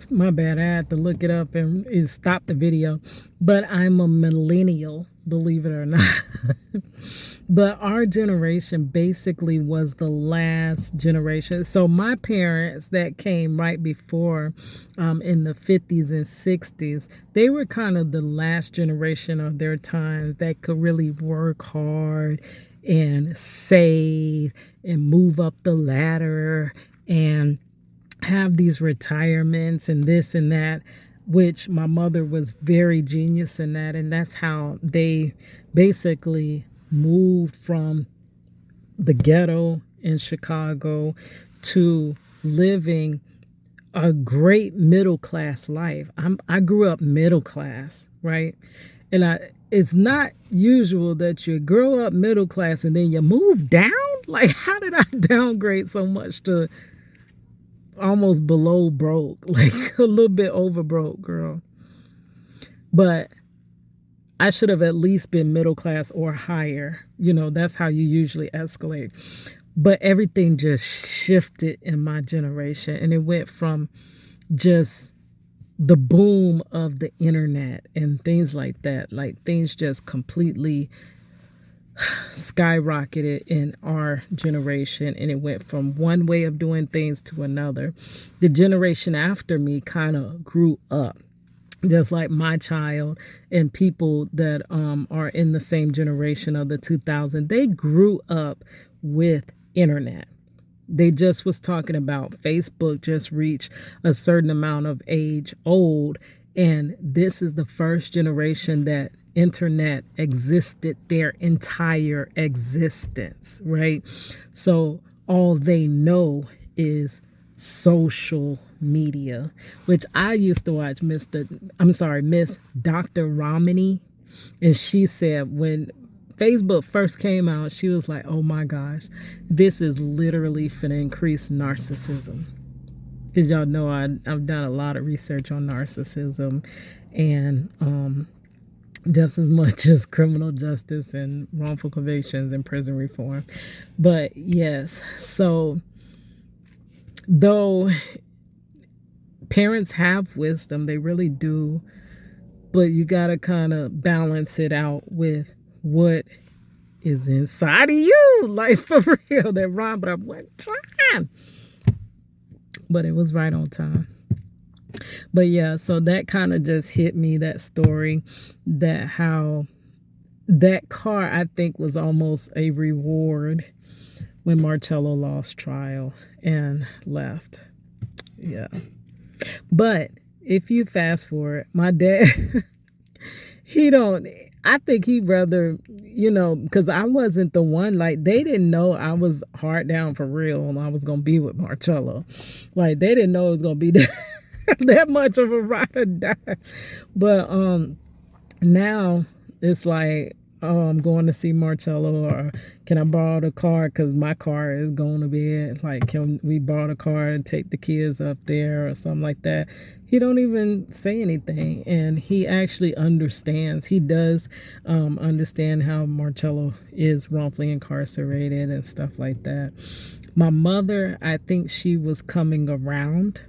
My bad. I had to look it up and stop the video. But I'm a millennial, believe it or not. But our generation basically was the last generation. So my parents that came right before, in the 50s and 60s, they were kind of the last generation of their time that could really work hard and save and move up the ladder and have these retirements and this and that, which my mother was very genius in that. And that's how they basically moved from the ghetto in Chicago to living a great middle class life. I grew up middle class, right? And it's not usual that you grow up middle class and then you move down. Like, how did I downgrade so much to almost below broke, like a little bit over broke, girl? But I should have at least been middle class or higher. That's how you usually escalate. But everything just shifted in my generation, and it went from just the boom of the internet and things like that. Like, things just completely skyrocketed in our generation, and it went from one way of doing things to another. The generation after me kind of grew up, just like my child and people that are in the same generation of the 2000s. They grew up with internet. They just was talking about Facebook just reached a certain amount of age old, and this is the first generation that internet existed their entire existence, right? So all they know is social media, which I used to watch Miss Dr. Romney, and she said when Facebook first came out, she was like, oh my gosh, this is literally finna increase narcissism. Because y'all know I've done a lot of research on narcissism and just as much as criminal justice and wrongful convictions and prison reform. But yes, so though parents have wisdom, they really do, but you got to kind of balance it out with what is inside of you. Like, for real, that rhyme, but I wasn't trying. But it was right on time. But yeah, so that kind of just hit me, that story, that how that car, I think, was almost a reward when Marcello lost trial and left. Yeah. But if you fast forward, my dad, I think he'd rather, because I wasn't the one, like, they didn't know I was hard down for real and I was going to be with Marcello. Like, they didn't know it was going to be that much of a ride or die. But now it's like, oh, I'm going to see Marcello, or can I borrow the car because my car is going to bed? Like, can we borrow the car and take the kids up there or something like that? He don't even say anything, and he actually understands. He does understand how Marcello is wrongfully incarcerated and stuff like that. My mother, I think she was coming around,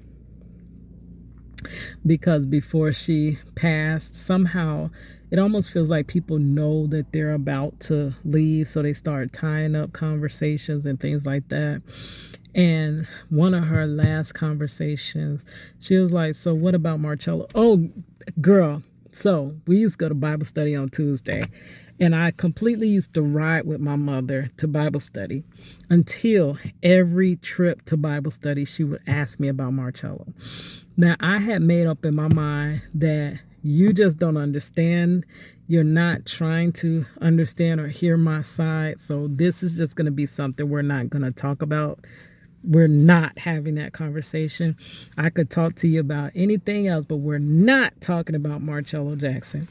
because before she passed, somehow it almost feels like people know that they're about to leave, so they start tying up conversations and things like that. And one of her last conversations, she was like, so what about Marcello? Oh, girl. So we used to go to Bible study on Tuesday, and I completely used to ride with my mother to Bible study until every trip to Bible study, she would ask me about Marcello. Now, I had made up in my mind that you just don't understand. You're not trying to understand or hear my side. So this is just going to be something we're not going to talk about. We're not having that conversation. I could talk to you about anything else, but we're not talking about Marcello Jackson.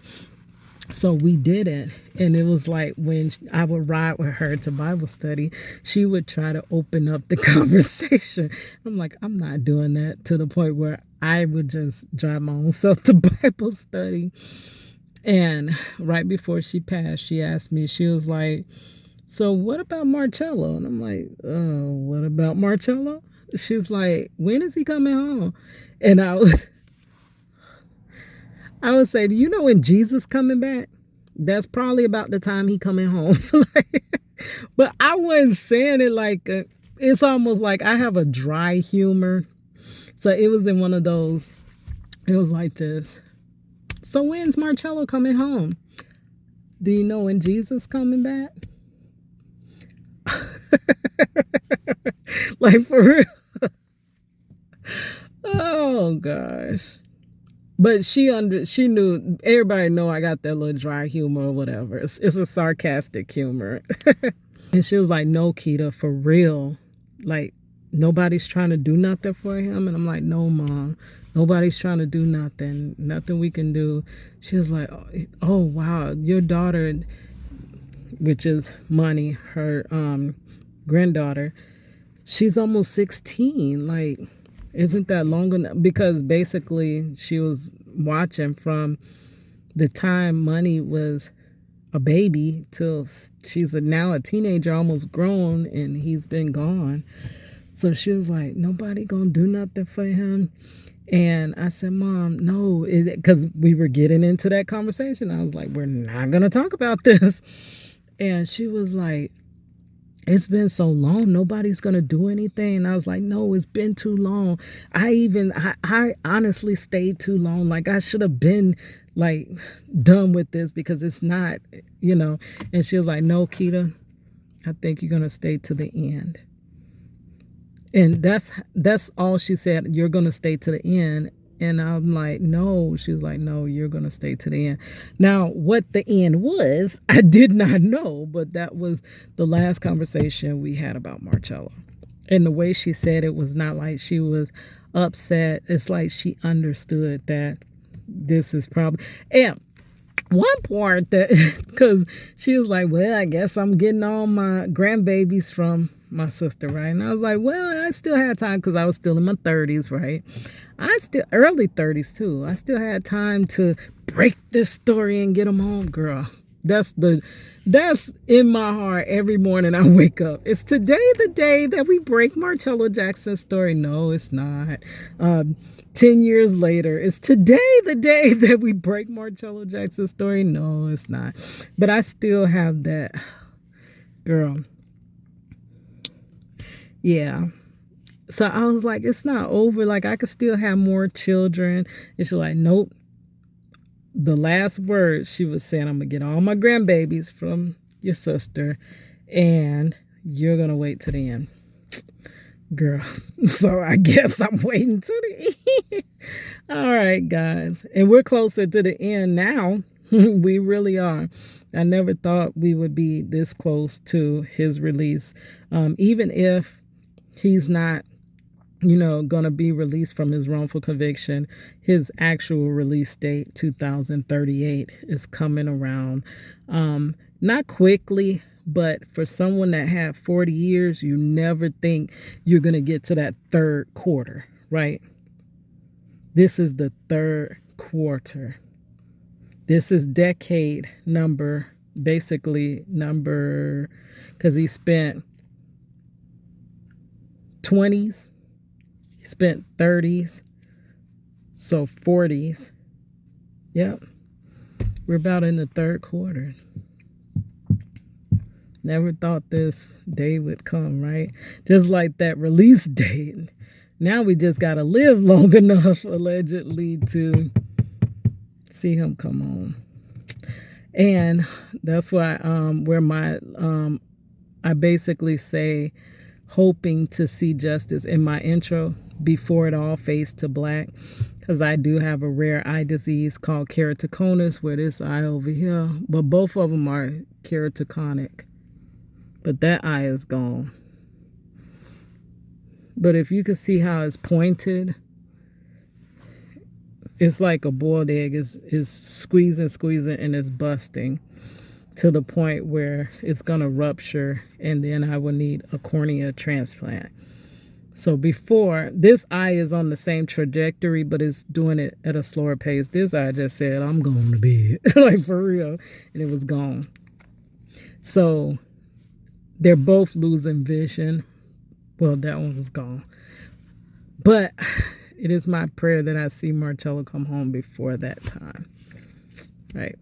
So we didn't. And it was like when I would ride with her to Bible study, she would try to open up the conversation. I'm like, I'm not doing that, to the point where I would just drive my own self to Bible study. And right before she passed, she asked me, she was like, so what about Marcello? And I'm like, what about Marcello? She's like, when is he coming home? And I would say, do you know when Jesus coming back? That's probably about the time he coming home. But I wasn't saying it like it's almost like I have a dry humor. So it was in one of those. It was like this. So when's Marcello coming home? Do you know when Jesus coming back? Like for real. Oh gosh. But she knew, everybody know I got that little dry humor or whatever. It's a sarcastic humor. And she was like, no, Keita, for real. Like, nobody's trying to do nothing for him. And I'm like, no, Mom, nobody's trying to do nothing. Nothing we can do. She was like, oh wow, your daughter, which is Money, her granddaughter, she's almost 16. Like, isn't that long enough? Because basically she was watching from the time Money was a baby till she's now a teenager, almost grown, and he's been gone. So she was like, nobody gonna do nothing for him. And I said, Mom, no, because we were getting into that conversation. I was like, we're not gonna talk about this. And she was like, it's been so long, nobody's gonna do anything. And I was like, no, it's been too long. I honestly stayed too long. Like, I should have been like done with this, because it's not, you know. And she was like, no, Keita, I think you're gonna stay to the end. And that's all she said. You're gonna stay to the end. And I'm like, no. She was like, no, you're going to stay to the end. Now, what the end was, I did not know, but that was the last conversation we had about Marcello. And the way she said it was not like she was upset. It's like she understood that this is probably... And one part that... Because she was like, well, I guess I'm getting all my grandbabies from my sister, right? And I was like, well, I still had time, because I was still in my 30s, right? Early 30s too. I still had time to break this story and get them home, girl. That's in my heart every morning I wake up. Is today the day that we break Marcello Jackson's story? No, it's not. 10 years later, is today the day that we break Marcello Jackson's story? No, it's not. But I still have that, girl. Yeah. So I was like, it's not over. Like, I could still have more children. And she's like, nope. The last word she was saying, I'm going to get all my grandbabies from your sister, and you're going to wait to the end. Girl. So I guess I'm waiting to the end. All right, guys. And we're closer to the end now. We really are. I never thought we would be this close to his release. Even if he's not, going to be released from his wrongful conviction, his actual release date, 2038, is coming around. Not quickly, but for someone that had 40 years, you never think you're going to get to that third quarter, right? This is the third quarter. This is decade number, because he spent 20s, he spent 30s, so 40s. Yep. We're about in the third quarter. Never thought this day would come, right? Just like that release date. Now we just got to live long enough, allegedly, to see him come home. And that's why I basically say hoping to see justice in my intro before it all fades to black, because I do have a rare eye disease called keratoconus, where this eye over here, but both of them are keratoconic, but that eye is gone. But if you can see how it's pointed, it's like a boiled egg is squeezing and it's busting to the point where it's going to rupture, and then I will need a cornea transplant. So before, this eye is on the same trajectory, but it's doing it at a slower pace. This eye just said, I'm going to bed, like for real, and it was gone. So they're both losing vision. Well, that one was gone. But it is my prayer that I see Marcello come home before that time. Right.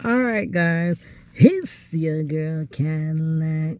All right, guys. It's your girl Cadillac.